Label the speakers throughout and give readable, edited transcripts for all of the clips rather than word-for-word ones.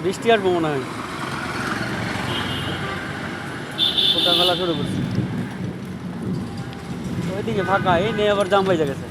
Speaker 1: বৃষ্টি আসবো মনে হয়, কোথা মেলা শুরু করছি। ওইদিকে ফাঁকা, এই নিয়ে আবার জাম হয়ে গেছে।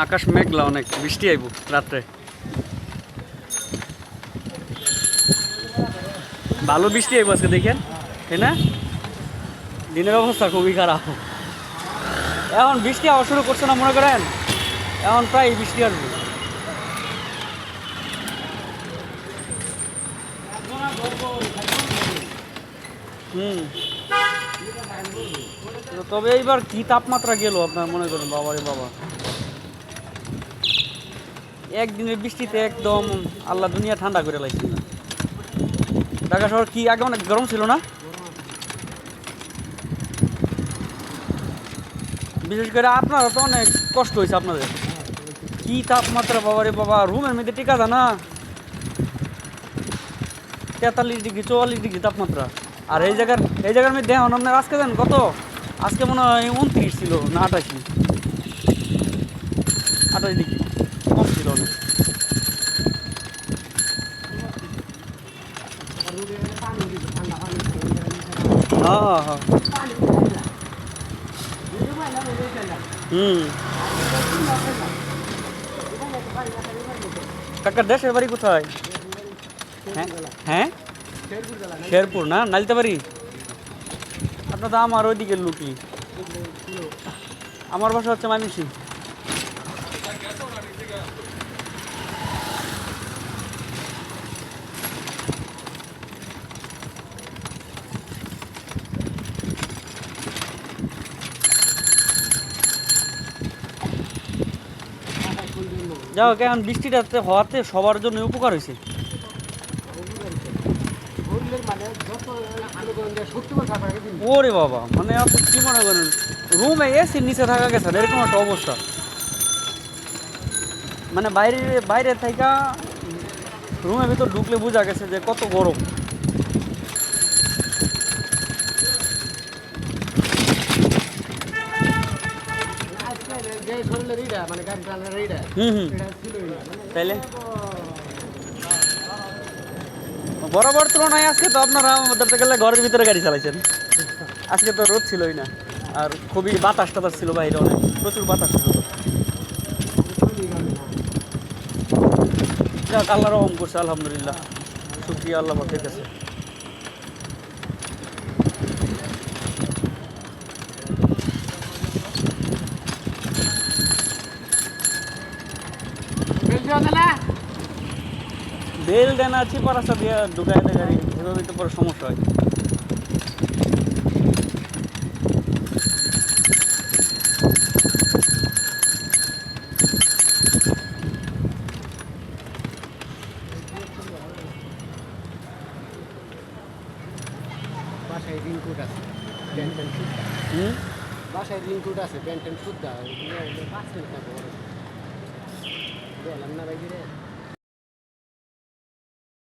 Speaker 1: আকাশ মেঘলা, অনেক বৃষ্টি আইব রাত্রে। ভালো বৃষ্টি আইব আজকে, দেখেন তাই না? দিনের অবস্থা খুবই খারাপ। এখন বৃষ্টি আবার শুরু করছে না মনে করেন, এখন প্রায় বৃষ্টি আসবে। তবে এইবার কি তাপমাত্রা গেল আপনার মনে করেন, বাবারে বাবা, একদিনের বৃষ্টিতে একদম আল্লাহ দুনিয়া ঠান্ডা করে লাগছে। ঢাকা শহর কি আগে অনেক গরম ছিল না? বিশেষ করে আপনারা তো অনেক কষ্ট হয়েছে আপনাদের। কি তাপমাত্রা বাবারে বাবা, রুমের মধ্যে টিকা যায় না, 43 ডিগ্রি 44 ডিগ্রি তাপমাত্রা। আর এই জায়গার মধ্যে এখন আপনার আজকে জানেন কত? আজকে মনে হয় 29 ছিল না 28 ডিগ্রি, কম ছিল অনেক। হ্যাঁ হ্যাঁ কাকার দেশের বাড়ি কোথায়? হ্যাঁ শেরপুর না, নালিতাবাড়ি। আপনার তো আমার ওইদিকের লোকই। আমার বাসা হচ্ছে ময়মনসিংহ। যাও, এখন বৃষ্টিটাতে হওয়াতে সবার জন্য উপকার হয়েছে। ওরে বাবা, মানে আপনি কি মনে করেন রুমে এসির নিচে থাকা গেছে এরকম একটা অবস্থা। মানে বাইরে বাইরে থেকে রুমের ভিতর ঢুকলে বোঝা গেছে যে কত গরম। হুম হুম, তাইলে বরাবর তুলনায় আজকে তো আপনারা ধরতে গেলে ঘরের ভিতরে গাড়ি চালাইছেন। আজকে তো রোদ ছিলই না, আর খুবই বাতাস টাতাস ছিল বাইরে, অনেক প্রচুর বাতাস ছিল। যাক, আল্লাহ রহম করছে, আলহামদুলিল্লাহ, শুকরিয়া আল্লাহ পাকের কাছে। বেল দেন আছে পারাসা দিয়ে ঢুকায় দেয় গাড়ি, এভাবে তো পরে সমস্যা হয়।
Speaker 2: বাসায় রিনকোট আছে, প্যান্ট প্যান্ট সুদ্ধা। বাসায় রিনকোট আছে, প্যান্ট প্যান্ট সুদ্ধা। 5 মিনিট না বড়। দেখলাম না ভাই রে।